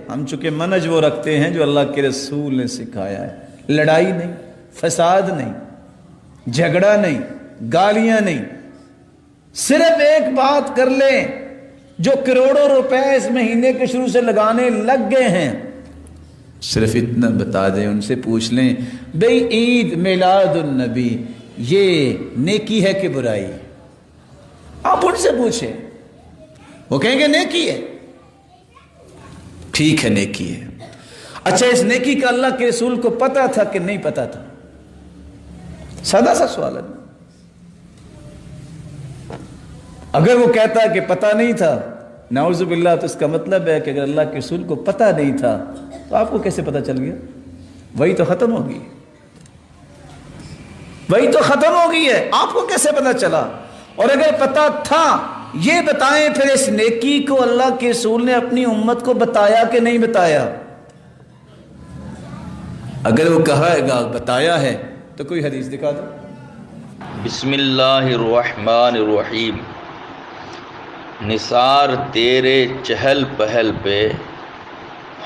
ہم چونکہ منہج وہ رکھتے ہیں جو اللہ کے رسول نے سکھایا ہے، لڑائی نہیں، فساد نہیں، جھگڑا نہیں، گالیاں نہیں، صرف ایک بات کر لیں جو کروڑوں روپے اس مہینے کے شروع سے لگانے لگ گئے ہیں، صرف اتنا بتا دیں، ان سے پوچھ لیں بھئی عید میلاد النبی یہ نیکی ہے کہ برائی؟ آپ ان سے پوچھیں، وہ کہیں گے نیکی ہے۔ ٹھیک ہے، نیکی ہے۔ اچھا، اس نیکی کا اللہ کے رسول کو پتا تھا کہ نہیں پتا تھا؟ سادہ سا سوال ہے۔ اگر وہ کہتا کہ پتا نہیں تھا، نعوذ باللہ، تو اس کا مطلب ہے کہ اگر اللہ کے رسول کو پتا نہیں تھا تو آپ کو کیسے پتا چل گیا؟ وہی تو ختم ہو گئی، وہی تو ختم ہو گئی ہے، آپ کو کیسے پتا چلا؟ اور اگر پتا تھا، یہ بتائیں پھر اس نیکی کو اللہ کے رسول نے اپنی امت کو بتایا کہ نہیں بتایا؟ اگر وہ کہے گا بتایا ہے تو کوئی حدیث دکھا دو۔ بسم اللہ الرحمن الرحیم۔ نثار تیرے چہل پہل پہ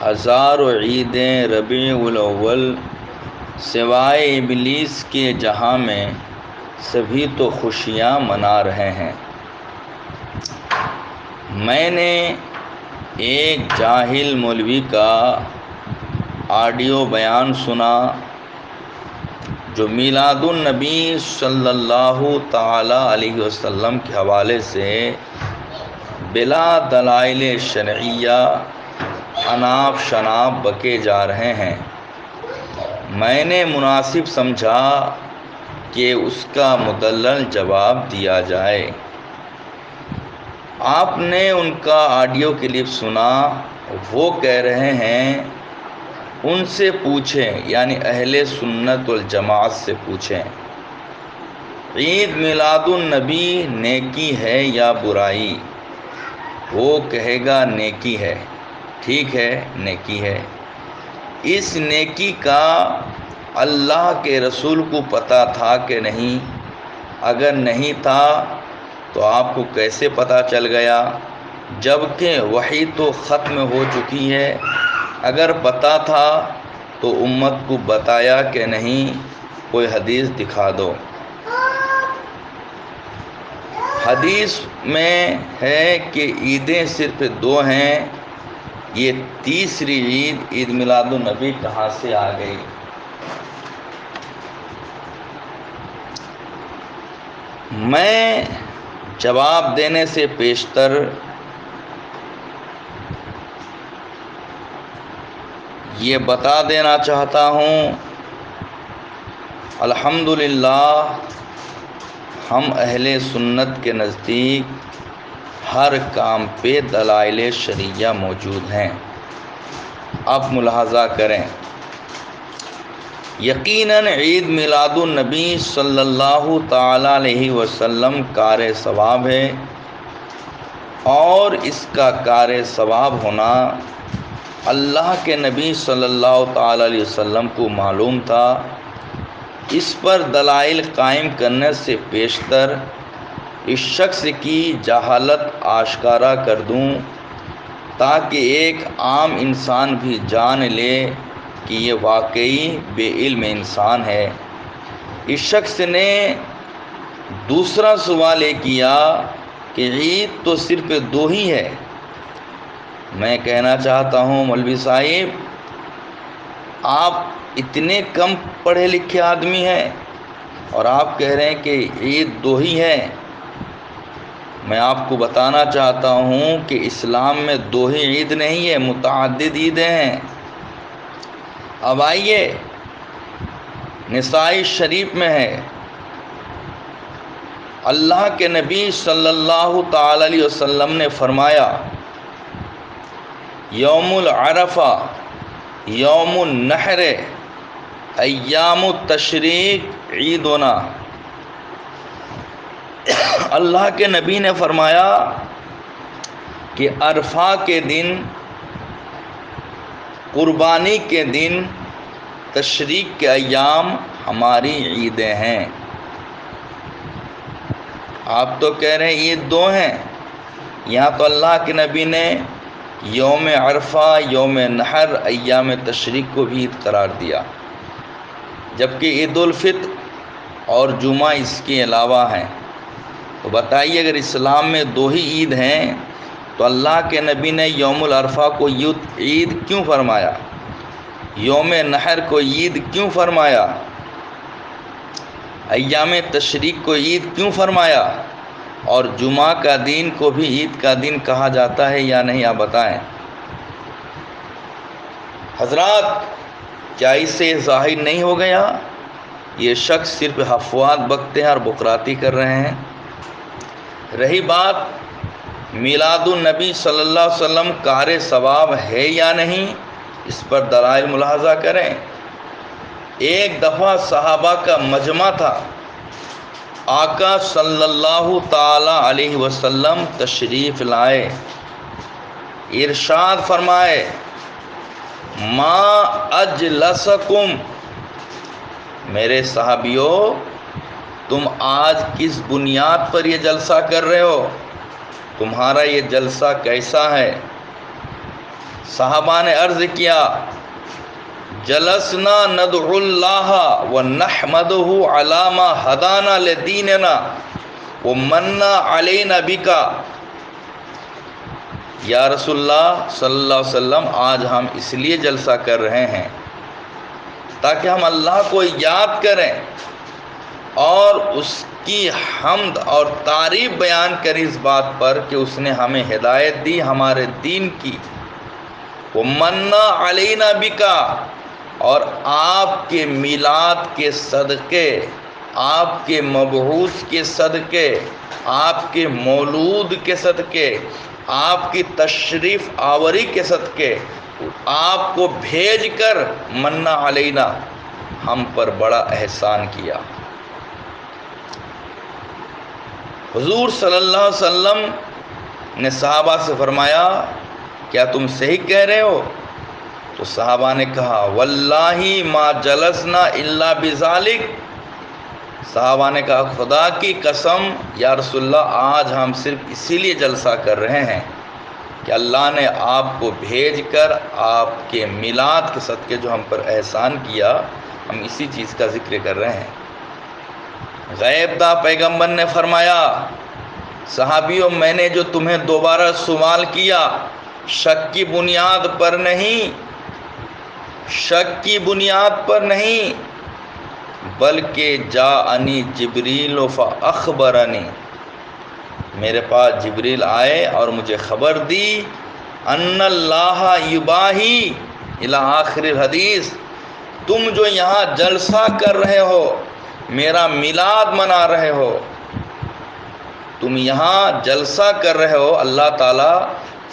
ہزاروں عیدیں ربیع الاول، سوائے ابلیس کے جہاں میں سبھی تو خوشیاں منا رہے ہیں۔ میں نے ایک جاہل مولوی کا آڈیو بیان سنا جو میلاد النبی صلی اللہ تعالی علیہ وسلم کے حوالے سے بلا دلائل شرعیہ اناپ شناپ بکے جا رہے ہیں۔ میں نے مناسب سمجھا کہ اس کا مدلل جواب دیا جائے۔ آپ نے ان کا آڈیو کلپ سنا، وہ کہہ رہے ہیں ان سے پوچھیں، یعنی اہل سنت والجماعت سے پوچھیں، عید میلاد النبی نیکی ہے یا برائی؟ وہ کہے گا نیکی ہے۔ ٹھیک ہے، نیکی ہے۔ اس نیکی کا اللہ کے رسول کو پتہ تھا کہ نہیں؟ اگر نہیں تھا تو آپ کو کیسے پتہ چل گیا؟ جبکہ وحی تو ختم ہو چکی ہے۔ اگر پتہ تھا تو امت کو بتایا کہ نہیں؟ کوئی حدیث دکھا دو۔ حدیث میں ہے کہ عیدیں صرف دو ہیں، یہ تیسری عید، عید میلاد النبی کہاں سے آ گئی؟ میں جواب دینے سے پیشتر یہ بتا دینا چاہتا ہوں، الحمدللہ ہم اہل سنت کے نزدیک ہر کام پہ دلائل شرعیہ موجود ہیں۔ اب ملاحظہ کریں، یقیناً عید میلاد النبی صلی اللہ تعالی علیہ وسلم کار ثواب ہے، اور اس کا کار ثواب ہونا اللہ کے نبی صلی اللہ تعالی علیہ وسلم کو معلوم تھا۔ اس پر دلائل قائم کرنے سے پیشتر اس شخص کی جہالت آشکارا کر دوں تاکہ ایک عام انسان بھی جان لے کہ یہ واقعی بے علم انسان ہے۔ اس شخص نے دوسرا سوال یہ کیا کہ عید تو صرف دو ہی ہے۔ میں کہنا چاہتا ہوں مولوی صاحب، آپ اتنے کم پڑھے لکھے آدمی ہیں اور آپ کہہ رہے ہیں کہ عید دو ہی ہے۔ میں آپ کو بتانا چاہتا ہوں کہ اسلام میں دو ہی عید نہیں ہے، متعدد عیدیں ہیں۔ اب آئیے، نسائی شریف میں ہے، اللہ کے نبی صلی اللہ تعالی علیہ وسلم نے فرمایا، یوم العرفہ، یوم النحر، ایام التشریق عیدنا۔ اللہ کے نبی نے فرمایا کہ عرفہ کے دن، قربانی کے دن، تشریق کے ایام ہماری عیدیں ہیں۔ آپ تو کہہ رہے ہیں عید دو ہیں، یہاں تو اللہ کے نبی نے یوم عرفہ، یوم نحر، ایام تشریق کو بھی عید قرار دیا، جبکہ عید الفطر اور جمعہ اس کے علاوہ ہیں۔ تو بتائیے اگر اسلام میں دو ہی عید ہیں تو اللہ کے نبی نے یوم العرفہ کو عید کیوں فرمایا؟ یوم نحر کو عید کیوں فرمایا؟ ایام تشریق کو عید کیوں فرمایا؟ اور جمعہ کا دن کو بھی عید کا دن کہا جاتا ہے یا نہیں، آپ بتائیں۔ حضرات، کیا اس سے ظاہر نہیں ہو گیا یہ شخص صرف افواہ بکتے ہیں اور بکراتی کر رہے ہیں؟ رہی بات میلاد النبی صلی اللہ علیہ وسلم کار ثواب ہے یا نہیں، اس پر دلائل ملاحظہ کریں۔ ایک دفعہ صحابہ کا مجمع تھا، آقا صلی اللہ تعالی علیہ وسلم تشریف لائے، ارشاد فرمائے ما اجلسکم، میرے صحابیوں تم آج کس بنیاد پر یہ جلسہ کر رہے ہو؟ تمہارا یہ جلسہ کیسا ہے؟ صحابہ نے عرض کیا جلسنا ندعو اللہ ونحمدہ علی ما ہدانا لدیننا ومن علینا بکا، یا رسول اللہ صلی اللہ علیہ وسلم آج ہم اس لیے جلسہ کر رہے ہیں تاکہ ہم اللہ کو یاد کریں اور اس کی حمد اور تعریف بیان کریں اس بات پر کہ اس نے ہمیں ہدایت دی ہمارے دین کی، ومن علینا بکا، اور آپ کے میلاد کے صدقے، آپ کے مبعوث کے صدقے، آپ کے مولود کے صدقے، آپ کی تشریف آوری کے صدقے، آپ کو بھیج کر منا علینا ہم پر بڑا احسان کیا۔ حضور صلی اللہ علیہ وسلم نے صحابہ سے فرمایا کیا تم صحیح کہہ رہے ہو؟ تو صحابہ نے کہا واللہ ما جلسنا الا بذالک، صحابہ نے کہا خدا کی قسم یا رسول اللہ آج ہم صرف اسی لیے جلسہ کر رہے ہیں کہ اللہ نے آپ کو بھیج کر آپ کے میلاد کے صدقے جو ہم پر احسان کیا، ہم اسی چیز کا ذکر کر رہے ہیں۔ غیب دا پیغمبر نے فرمایا صحابیوں میں نے جو تمہیں دوبارہ سوال کیا شک کی بنیاد پر نہیں، شک کی بنیاد پر نہیں، بلکہ جاءنی جبریل فاخبرنی، میرے پاس جبریل آئے اور مجھے خبر دی ان اللہ یباہی الی آخر الحدیث، تم جو یہاں جلسہ کر رہے ہو، میرا میلاد منا رہے ہو، تم یہاں جلسہ کر رہے ہو، اللہ تعالیٰ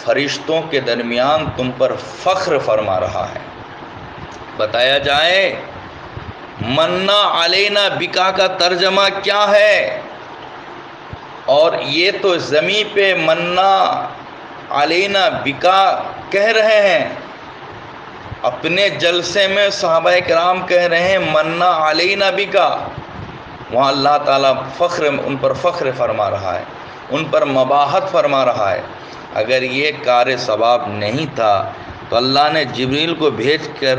فرشتوں کے درمیان تم پر فخر فرما رہا ہے۔ بتایا جائے منا علینا بکا کا ترجمہ کیا ہے؟ اور یہ تو زمین پہ منا علینا بکا کہہ رہے ہیں، اپنے جلسے میں صحابہ کرام کہہ رہے ہیں منا علینا بکا، وہاں اللہ تعالیٰ ان پر فخر فرما رہا ہے، ان پر مباحت فرما رہا ہے۔ اگر یہ کار ثواب نہیں تھا تو اللہ نے جبریل کو بھیج کر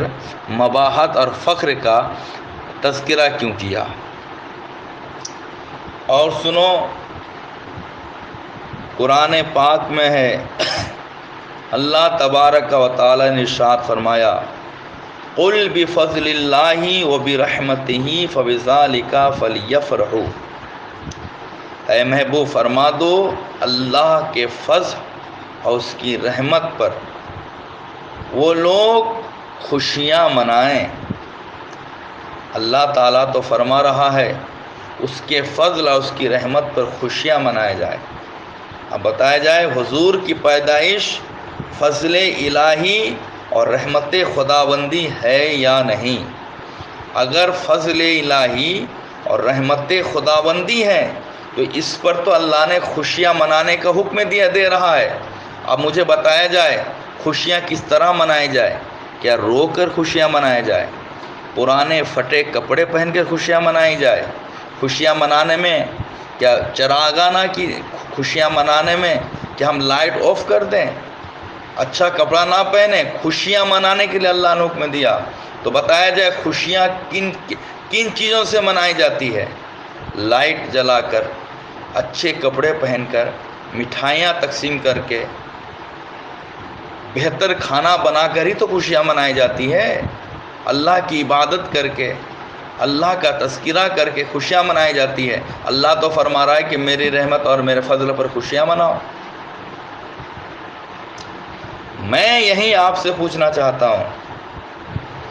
مباحت اور فخر کا تذکرہ کیوں کیا؟ اور سنو، قرآن پاک میں ہے اللہ تبارک و تعالی نے ارشاد فرمایا قل بفضل اللہ وبرحمتہ فبذالک فلیفرحوا، اے محبوب فرما دو اللہ کے فضل اور اس کی رحمت پر وہ لوگ خوشیاں منائیں۔ اللہ تعالیٰ تو فرما رہا ہے اس کے فضل اور اس کی رحمت پر خوشیاں منائے جائے۔ اب بتایا جائے حضور کی پیدائش فضل الہی اور رحمت خداوندی ہے یا نہیں؟ اگر فضل الہی اور رحمت خداوندی ہے تو اس پر تو اللہ نے خوشیاں منانے کا حکم دے رہا ہے۔ اب مجھے بتایا جائے خوشیاں کس طرح منائی جائے؟ کیا رو کر خوشیاں منائی جائے؟ پرانے پھٹے کپڑے پہن کر خوشیاں منائی جائے؟ خوشیاں منانے میں کیا چراغانہ کی خوشیاں منانے میں کیا ہم لائٹ آف کر دیں؟ اچھا کپڑا نہ پہنے، خوشیاں منانے کے لیے اللہ نے حکم دیا۔ تو بتایا جائے خوشیاں کن چیزوں سے منائی جاتی ہے؟ لائٹ جلا کر، اچھے کپڑے پہن کر، مٹھائیاں تقسیم کر کے، بہتر کھانا بنا کر ہی تو خوشیاں منائی جاتی ہے۔ اللہ کی عبادت کر کے، اللہ کا تذکرہ کر کے خوشیاں منائی جاتی ہے۔ اللہ تو فرما رہا ہے کہ میری رحمت اور میرے فضل پر خوشیاں مناؤ۔ میں یہی آپ سے پوچھنا چاہتا ہوں،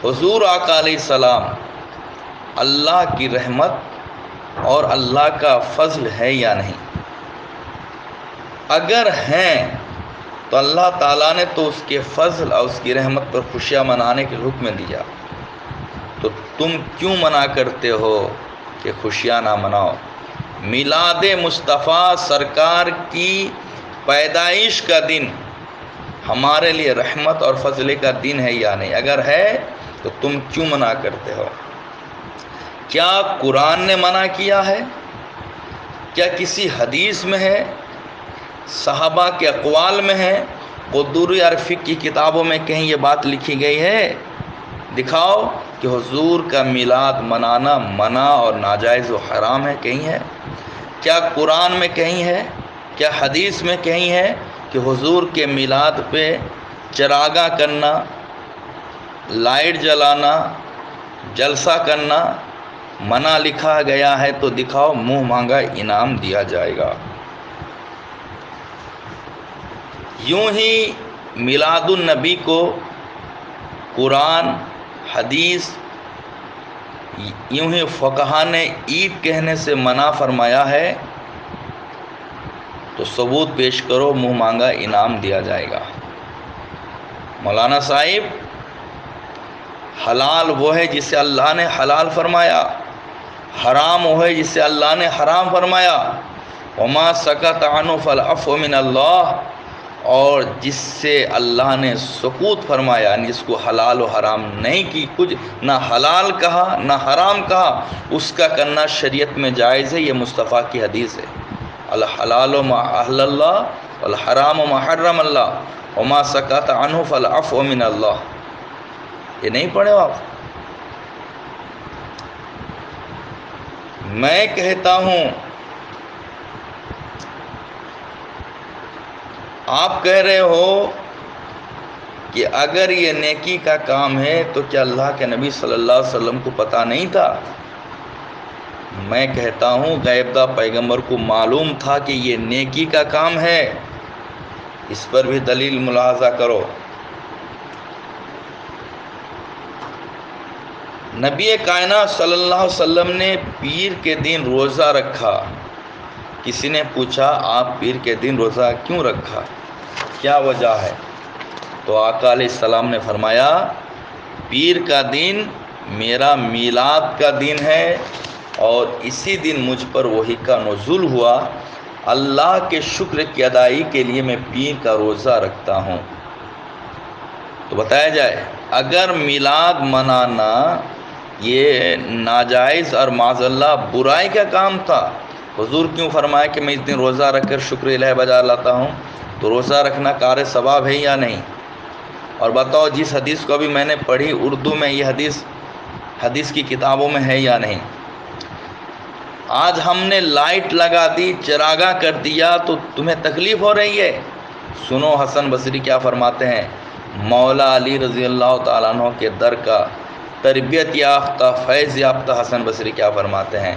حضور آقا علیہ السلام اللہ کی رحمت اور اللہ کا فضل ہے یا نہیں؟ اگر ہیں تو اللہ تعالیٰ نے تو اس کے فضل اور اس کی رحمت پر خوشیاں منانے کے حکم دیا، تو تم کیوں منع کرتے ہو کہ خوشیاں نہ مناؤ؟ میلاد مصطفیٰ سرکار کی پیدائش کا دن ہمارے لیے رحمت اور فضل کا دن ہے یا نہیں؟ اگر ہے تو تم کیوں منع کرتے ہو؟ کیا قرآن نے منع کیا ہے؟ کیا کسی حدیث میں ہے؟ صحابہ کے اقوال میں ہے؟ قدور اور فقہ کی کتابوں میں کہیں یہ بات لکھی گئی ہے؟ دکھاؤ کہ حضور کا میلاد منانا منع اور ناجائز و حرام ہے، کہیں ہے؟ کیا قرآن میں کہیں ہے؟ کیا حدیث میں کہیں ہے کہ حضور کے میلاد پہ چراغاں کرنا، لائٹ جلانا، جلسہ کرنا منع لکھا گیا ہے؟ تو دکھاؤ، منہ مانگا انعام دیا جائے گا۔ یوں ہی میلاد النبی کو قرآن، حدیث، یوں ہی فقہا نے عید کہنے سے منع فرمایا ہے، تو ثبوت پیش کرو، منہ مانگا انعام دیا جائے گا۔ مولانا صاحب، حلال وہ ہے جسے اللہ نے حلال فرمایا، حرام وہ ہے جسے اللہ نے حرام فرمایا۔ وما سکت عنہ فالعفو من اللہ، اور جس سے اللہ نے سکوت فرمایا، یعنی جس کو حلال و حرام نہیں کی، کچھ نہ حلال کہا نہ حرام کہا، اس کا کرنا شریعت میں جائز ہے۔ یہ مصطفیٰ کی حدیث ہے، الحلال ما احل اللہ والحرام ما حرم اللہ وما سکت عنہ فالعفو من اللہ۔ یہ نہیں پڑھے آپ؟ میں کہتا ہوں، آپ کہہ رہے ہو کہ اگر یہ نیکی کا کام ہے تو کیا اللہ کے نبی صلی اللہ علیہ وسلم کو پتہ نہیں تھا؟ میں کہتا ہوں غیب داں پیغمبر کو معلوم تھا کہ یہ نیکی کا کام ہے۔ اس پر بھی دلیل ملاحظہ کرو۔ نبی کائنات صلی اللہ علیہ وسلم نے پیر کے دن روزہ رکھا۔ کسی نے پوچھا آپ پیر کے دن روزہ کیوں رکھا، کیا وجہ ہے؟ تو آقا علیہ السلام نے فرمایا، پیر کا دن میرا میلاد کا دن ہے، اور اسی دن مجھ پر وحی کا نزول ہوا، اللہ کے شکر کی ادائیگی کے لیے میں پیر کا روزہ رکھتا ہوں۔ تو بتایا جائے، اگر میلاد منانا یہ ناجائز اور معاذ اللہ برائی کا کام تھا، حضور کیوں فرمایا کہ میں اس دن روزہ رکھ کر شکر الہ بجا لاتا ہوں؟ تو روزہ رکھنا کار ثواب ہے یا نہیں؟ اور بتاؤ، جس حدیث کو ابھی میں نے پڑھی اردو میں، یہ حدیث کی کتابوں میں ہے یا نہیں؟ آج ہم نے لائٹ لگا دی، چراغاں کر دیا، تو تمہیں تکلیف ہو رہی ہے؟ سنو حسن بصری کیا فرماتے ہیں، مولا علی رضی اللہ تعالیٰ عنہ کے در کا تربیت یافتہ، فیض یافتہ حسن بصری کیا فرماتے ہیں،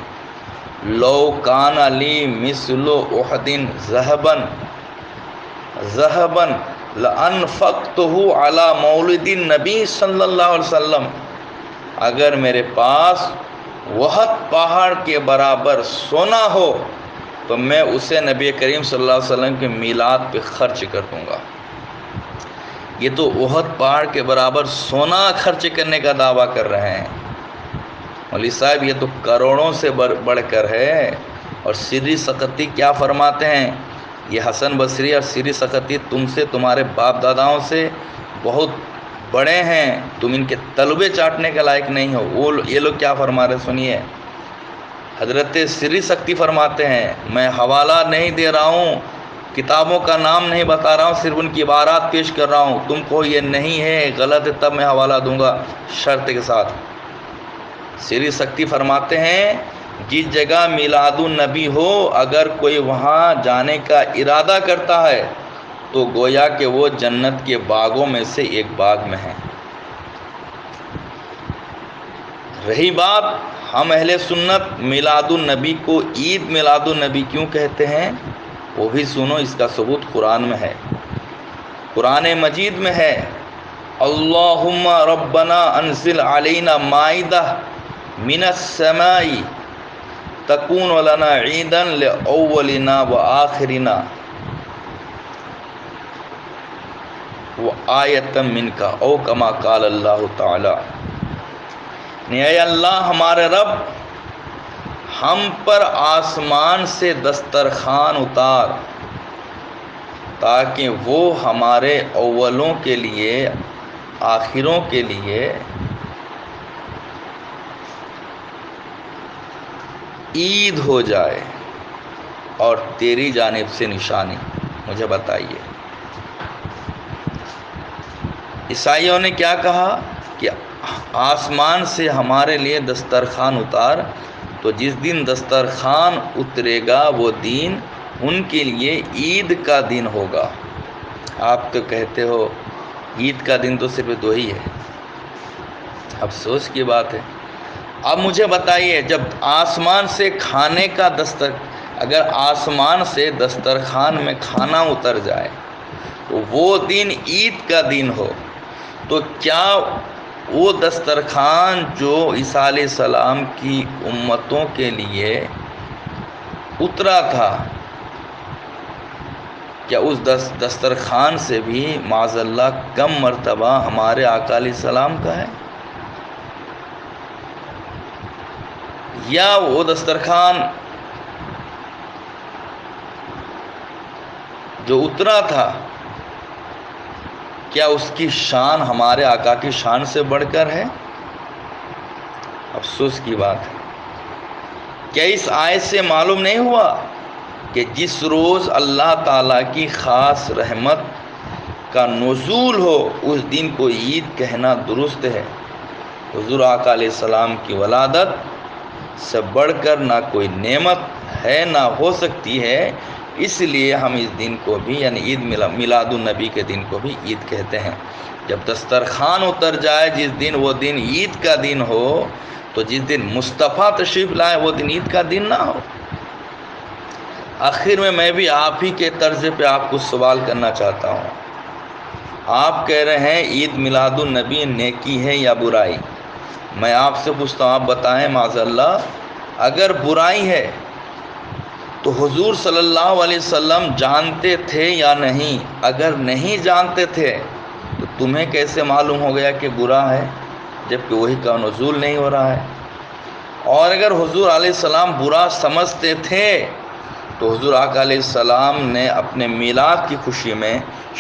لو کان علی مثل احد ذهبا لانفقته علی مولد النبی صلی اللہ علیہ وسلم، اگر میرے پاس احد پہاڑ کے برابر سونا ہو تو میں اسے نبی کریم صلی اللہ علیہ وسلم کے میلاد پہ خرچ کر دوں گا۔ یہ تو احد پہاڑ کے برابر سونا خرچ کرنے کا دعویٰ کر رہے ہیں۔ مولوی صاحب، یہ تو کروڑوں سے بڑھ کر ہے۔ اور سری سقطی کیا فرماتے ہیں، یہ حسن بصری اور سری سقطی تم سے، تمہارے باپ داداؤں سے بہت بڑے ہیں، تم ان کے تلبے چاٹنے کے لائق نہیں ہو۔ یہ لوگ کیا فرما رہے سنیے، حضرت سری سقطی فرماتے ہیں، میں حوالہ نہیں دے رہا ہوں کتابوں کا نام نہیں بتا رہا ہوں، صرف ان کی عبارات پیش کر رہا ہوں. تم کو یہ نہیں ہے، غلط ہے، تب میں حوالہ دوں گا شرط کے ساتھ. سری سکتی فرماتے ہیں جس جگہ میلاد النبی ہو اگر کوئی وہاں جانے کا ارادہ کرتا ہے تو گویا کہ وہ جنت کے باغوں میں سے ایک باغ میں ہے. رہی بات ہم اہل سنت میلاد النبی کو عید میلاد النبی کیوں کہتے ہیں، وہ بھی سنو. اس کا ثبوت قرآن میں ہے، قرآن مجید میں ہے. اللہم ربنا انزل علینا مائدہ من السماء تکون لنا عیدا لاولنا وآخرنا وآیۃ منک او کما قال اللہ تعالی. اے اللہ ہمارے رب، ہم پر آسمان سے دسترخوان اتار تاکہ وہ ہمارے اولوں کے لیے آخروں کے لیے عید ہو جائے اور تیری جانب سے نشانی. مجھے بتائیے عیسائیوں نے کیا کہا کہ آسمان سے ہمارے لیے دسترخوان اتار، تو جس دن دسترخوان اترے گا وہ دن ان کے لیے عید کا دن ہوگا. آپ تو کہتے ہو عید کا دن تو صرف 2 ہی ہے. افسوس کی بات ہے. اب مجھے بتائیے جب آسمان سے کھانے کا اگر آسمان سے دسترخوان میں کھانا اتر جائے تو وہ دن عید کا دن ہو، تو کیا وہ دسترخوان جو عیسیٰ علیہ السلام کی امتوں کے لیے اترا تھا، کیا اس دسترخوان سے بھی معاذ اللہ کم مرتبہ ہمارے آقا علیہ السلام کا ہے؟ یا وہ دسترخوان جو اترا تھا کیا اس کی شان ہمارے آقا کی شان سے بڑھ کر ہے؟ افسوس کی بات ہے. کیا اس آیت سے معلوم نہیں ہوا کہ جس روز اللہ تعالیٰ کی خاص رحمت کا نزول ہو اس دن کو عید کہنا درست ہے؟ حضور آقا علیہ السلام کی ولادت سے بڑھ کر نہ کوئی نعمت ہے نہ ہو سکتی ہے. اس لیے ہم اس دن کو بھی یعنی عید میلاد النبی کے دن کو بھی عید کہتے ہیں. جب دسترخوان اتر جائے جس دن وہ دن عید کا دن ہو، تو جس دن مصطفیٰ تشریف لائے وہ دن عید کا دن نہ ہو. آخر میں بھی آپ ہی کے طرز پہ آپ کو سوال کرنا چاہتا ہوں. آپ کہہ رہے ہیں عید میلاد النبی نیکی ہے یا برائی؟ میں آپ سے پوچھتا ہوں، آپ بتائیں معاذ اللہ اگر برائی ہے تو حضور صلی اللہ علیہ وسلم جانتے تھے یا نہیں؟ اگر نہیں جانتے تھے تو تمہیں کیسے معلوم ہو گیا کہ برا ہے جبکہ وہی کا نزول نہیں ہو رہا ہے؟ اور اگر حضور علیہ السلام برا سمجھتے تھے تو حضور آقا علیہ السلام نے اپنے میلاد کی خوشی میں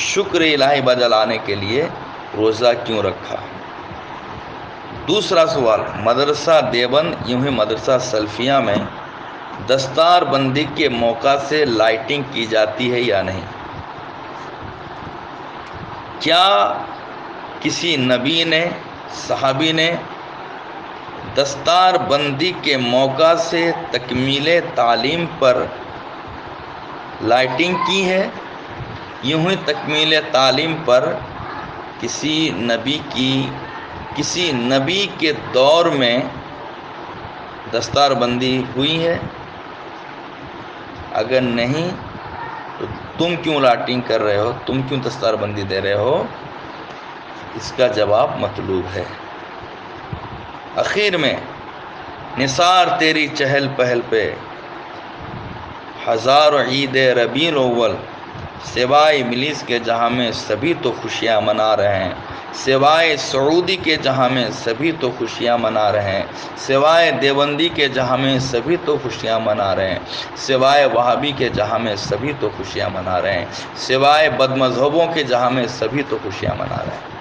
شکر الہی بجا لانے کے لیے روزہ کیوں رکھا؟ دوسرا سوال، مدرسہ دیوبند یوں ہی مدرسہ سلفیہ میں دستار بندی کے موقع سے لائٹنگ کی جاتی ہے یا نہیں؟ کیا کسی نبی نے، صحابی نے دستار بندی کے موقع سے تکمیل تعلیم پر لائٹنگ کی ہے؟ یوں ہی تکمیل تعلیم پر کسی نبی کے دور میں دستار بندی ہوئی ہے؟ اگر نہیں تو تم کیوں لائٹنگ کر رہے ہو، تم کیوں دستار بندی دے رہے ہو؟ اس کا جواب مطلوب ہے. اخیر میں نثار تیری چہل پہل پہ ہزاروں عید ربیع الاول، سوائے ملیس کے جہاں میں سبھی تو خوشیاں منا رہے ہیں، سوائے سعودی کے جہاں میں سبھی تو خوشیاں منا رہے ہیں، سوائے دیوبندی کے جہاں میں سبھی تو خوشیاں منا رہے ہیں، سوائے وہابی کے جہاں میں سبھی تو خوشیاں منا رہے ہیں، سوائے بد مذہبوں کے جہاں میں سبھی تو خوشیاں منا رہے ہیں.